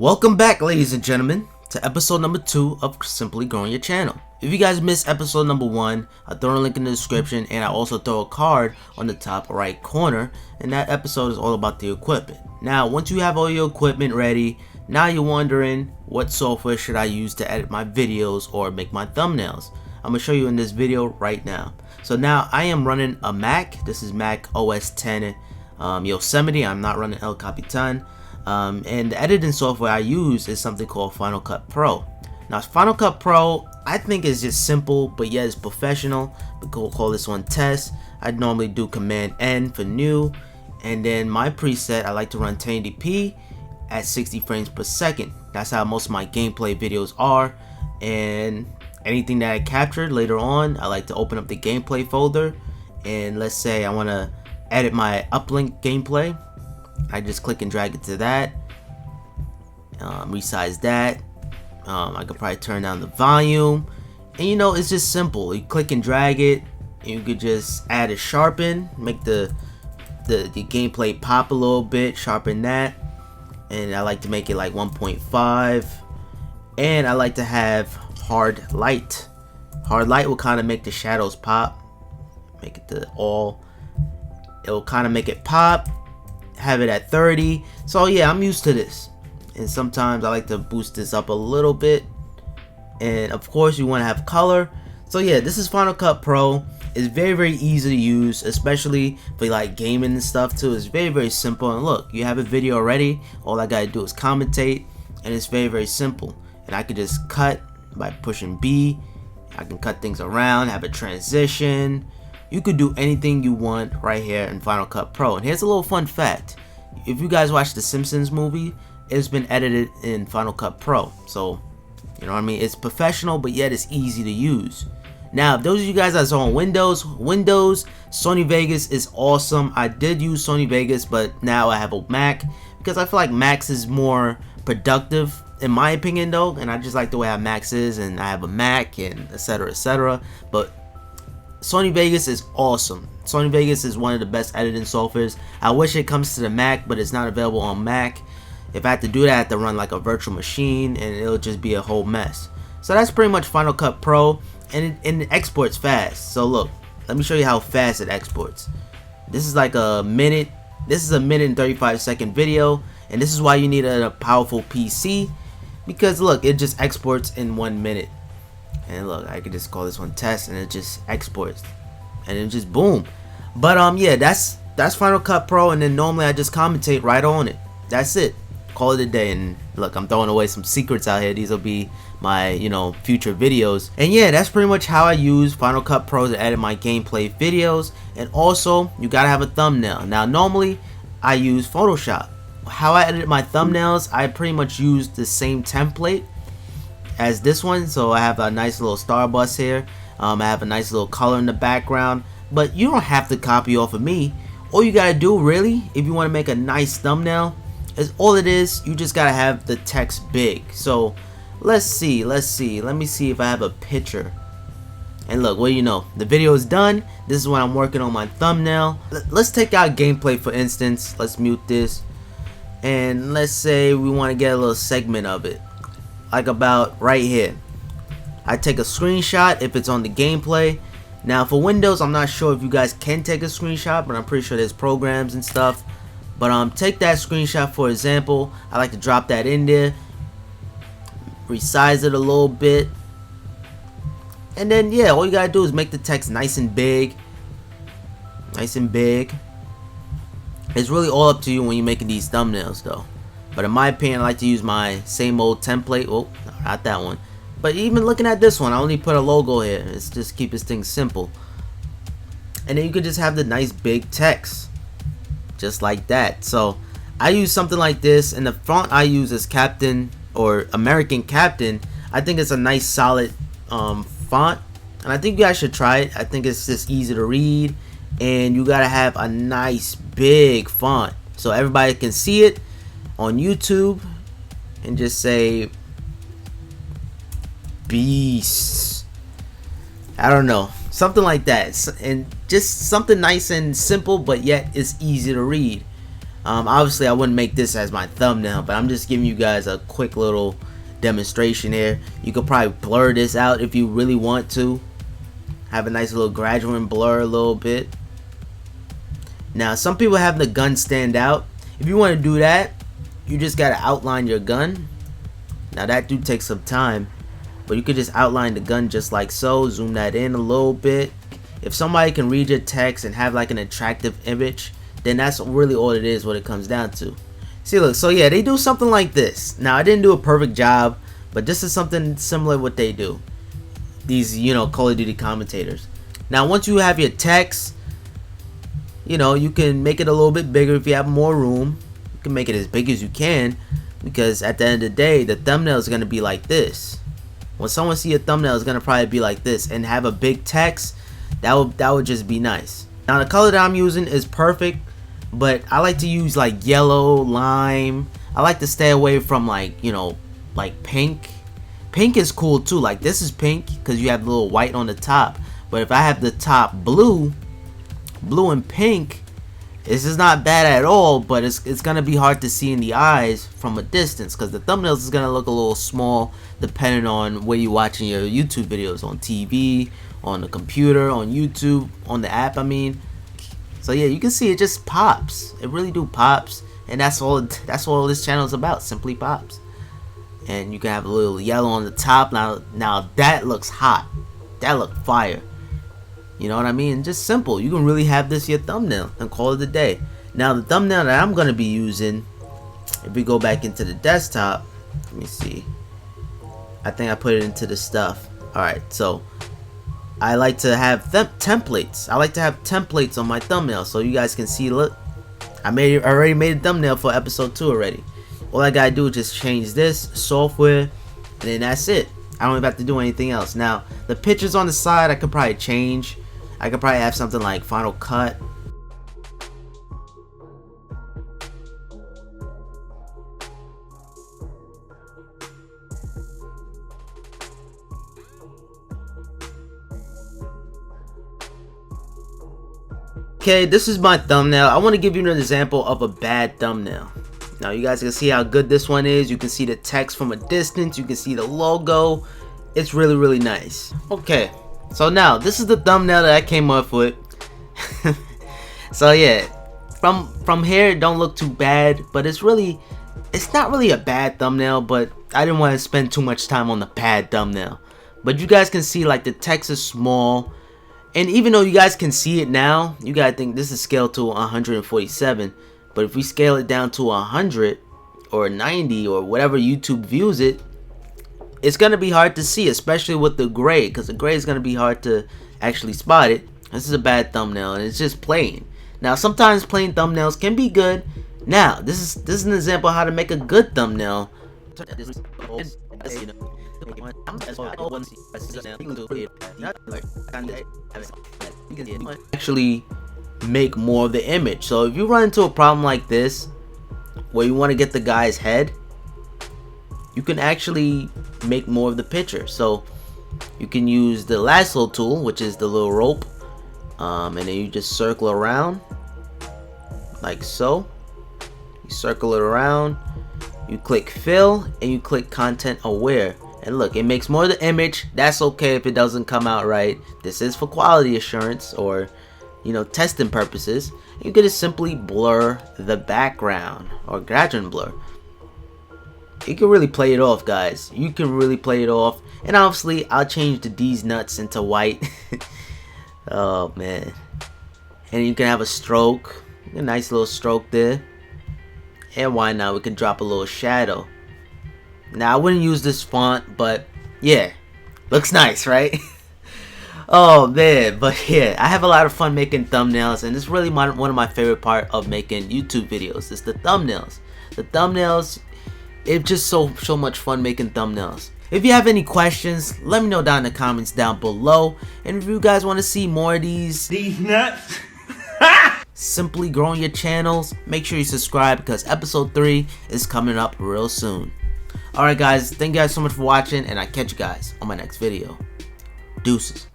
Welcome back, ladies and gentlemen, to episode number 2 of Simply Growing Your Channel. If you guys missed episode number 1, I throw a link in the description, and I also throw a card on the top right corner, and that episode is all about the equipment. Now, once you have all your equipment ready, now you're wondering what software should I use to edit my videos or make my thumbnails. I'm going to show you in this video right now. So now I am running a Mac. This is Mac OS X Yosemite. I'm not running El Capitan. And the editing software I use is something called Final Cut Pro. Now, Final Cut Pro, I think is just simple, but yet it's professional. We could call this one test. I normally do Command N for new, and then my preset, I like to run 1080p at 60 frames per second. That's how most of my gameplay videos are, and anything that I captured later on, I like to open up the gameplay folder, and let's say I want to edit my uplink gameplay. I just click and drag it to that, resize that. I could probably turn down the volume, and you know, it's just simple. You click and drag it, and you could just add a sharpen, make the gameplay pop a little bit, sharpen that, and I like to make it like 1.5, and I like to have hard light. Hard light will kind of make the shadows pop, make it to all. It will kind of make it pop. Have it at 30. So yeah, I'm used to this, and sometimes I like to boost this up a little bit, and of course you want to have color. So yeah, this is Final Cut Pro. It's very easy to use, especially for like gaming and stuff too. It's very simple, and look, you have a video already. All I gotta do is commentate, and it's very simple, and I could just cut by pushing B. I can cut things around, have a transition. You could do anything you want right here in Final Cut Pro. And here's a little fun fact. If you guys watch the Simpsons movie, it's been edited in Final Cut Pro. So, you know what I mean? It's professional, but yet it's easy to use. Now, if those of you guys that's on Windows, Sony Vegas is awesome. I did use Sony Vegas, but now I have a Mac because I feel like Macs is more productive in my opinion though. And I just like the way Macs is, and I have a Mac and etc. But Sony Vegas is awesome. Sony Vegas is one of the best editing softwares. I wish it comes to the Mac, but it's not available on Mac. If I had to do that, I have to run like a virtual machine, and it'll just be a whole mess. So that's pretty much Final Cut Pro, and it exports fast. So look, let me show you how fast it exports. This is like a minute. This is a minute and 35-second video, and this is why you need a powerful PC, because look, it just exports in 1 minute. And look, I could just call this one test, and it just exports, and it just boom. But yeah, that's Final Cut Pro, and then normally I just commentate right on it. That's it. Call it a day. And look, I'm throwing away some secrets out here. These will be my, future videos. And yeah, that's pretty much how I use Final Cut Pro to edit my gameplay videos. And also, you gotta have a thumbnail. Now, normally I use Photoshop. How I edit my thumbnails, I pretty much use the same template as this one. So I have a nice little Starbucks here. I have a nice little color in the background, but you don't have to copy off of me. All you gotta do really, if you want to make a nice thumbnail, is all it is, you just gotta have the text big. So let's see, let me see if I have a picture. And look, well, the video is done. This is when I'm working on my thumbnail. Let's take out gameplay for instance. Let's mute this, and let's say we want to get a little segment of it, like about right here. I take a screenshot if it's on the gameplay. Now for Windows, I'm not sure if you guys can take a screenshot, but I'm pretty sure there's programs and stuff. But take that screenshot for example. I like to drop that in there, resize it a little bit, and then yeah, all you gotta do is make the text nice and big. It's really all up to you when you're making these thumbnails though. But in my opinion, I like to use my same old template. Oh, not that one. But even looking at this one, I only put a logo here. It's just keep this thing simple. And then you could just have the nice big text. Just like that. So I use something like this. And the font I use is Captain, or American Captain. I think it's a nice solid font. And I think you guys should try it. I think it's just easy to read. And you gotta have a nice big font so everybody can see it on YouTube, and just say beast. I don't know, something like that, and just something nice and simple, but yet it's easy to read. Obviously I wouldn't make this as my thumbnail, but I'm just giving you guys a quick little demonstration here. You could probably blur this out if you really want to. Have a nice little gradual blur a little bit. Now some people have the gun stand out. If you want to do that, you just gotta outline your gun. Now that do take some time, but you could just outline the gun just like so. Zoom that in a little bit. If somebody can read your text and have like an attractive image, then that's really all it is, what it comes down to. See, look, so yeah, they do something like this. Now I didn't do a perfect job, but this is something similar to what they do. These, you know, Call of Duty commentators. Now once you have your text, you know, you can make it a little bit bigger if you have more room. You can make it as big as you can, because at the end of the day, the thumbnail is going to be like this. When someone see a thumbnail, it's going to probably be like this, and have a big text. That would just be nice. Now the color that I'm using is perfect, but I like to use like yellow, lime. I like to stay away from like, you know, like pink. Pink is cool too. Like this is pink because you have a little white on the top. But if I have the top blue and pink, this is not bad at all, but it's gonna be hard to see in the eyes from a distance, because the thumbnails is gonna look a little small depending on where you're watching your YouTube videos, on TV, on the computer, on YouTube, on the app, I mean. So yeah, you can see it just pops. It really do pops, and that's all this channel is about, Simplypops. And you can have a little yellow on the top. Now that looks hot. That look fire. You know what I mean? Just simple. You can really have this your thumbnail and call it a day. Now the thumbnail that I'm gonna be using, if we go back into the desktop, let me see. I think I put it into the stuff. Alright, so I like to have templates. I like to have templates on my thumbnail so you guys can see. Look, I already made a thumbnail for episode 2 already. All I gotta do is just change this software, and then that's it. I don't even have to do anything else. Now the pictures on the side I could probably change. I could probably have something like Final Cut. Okay, this is my thumbnail. I want to give you an example of a bad thumbnail. Now you guys can see how good this one is. You can see the text from a distance. You can see the logo. It's really, really nice. Okay, so now this is the thumbnail that I came up with. So yeah, from here it don't look too bad, but it's not really a bad thumbnail, but I didn't want to spend too much time on the bad thumbnail. But you guys can see like the text is small, and even though you guys can see it now, you gotta think this is scaled to 147. But if we scale it down to 100 or 90 or whatever YouTube views it, it's gonna be hard to see, especially with the gray, because the gray is gonna be hard to actually spot it. This is a bad thumbnail, and it's just plain. Now sometimes plain thumbnails can be good. Now this is an example of how to make a good thumbnail. Actually make more of the image. So if you run into a problem like this where you want to get the guy's head, you can actually make more of the picture. So you can use the lasso tool, which is the little rope, and then you just circle around like so. You circle it around, you click fill, and you click content aware, and look, it makes more of the image. That's okay if it doesn't come out right. This is for quality assurance, or you know, testing purposes. You can just simply blur the background, or gradient blur. You can really play it off, guys. You can really play it off. And obviously I'll change the D's nuts into white. Oh man. And you can have a stroke, a nice little stroke there. And why not, we can drop a little shadow. Now I wouldn't use this font, but yeah, looks nice, right? Oh man, but yeah, I have a lot of fun making thumbnails, and it's really one of my favorite part of making YouTube videos. It's the thumbnails. The thumbnails, it's just so much fun making thumbnails. If you have any questions, let me know down in the comments down below. And if you guys want to see more of these nuts simply growing your channels, make sure you subscribe, because episode 3 is coming up real soon. Alright guys, thank you guys so much for watching, and I'll catch you guys on my next video. Deuces.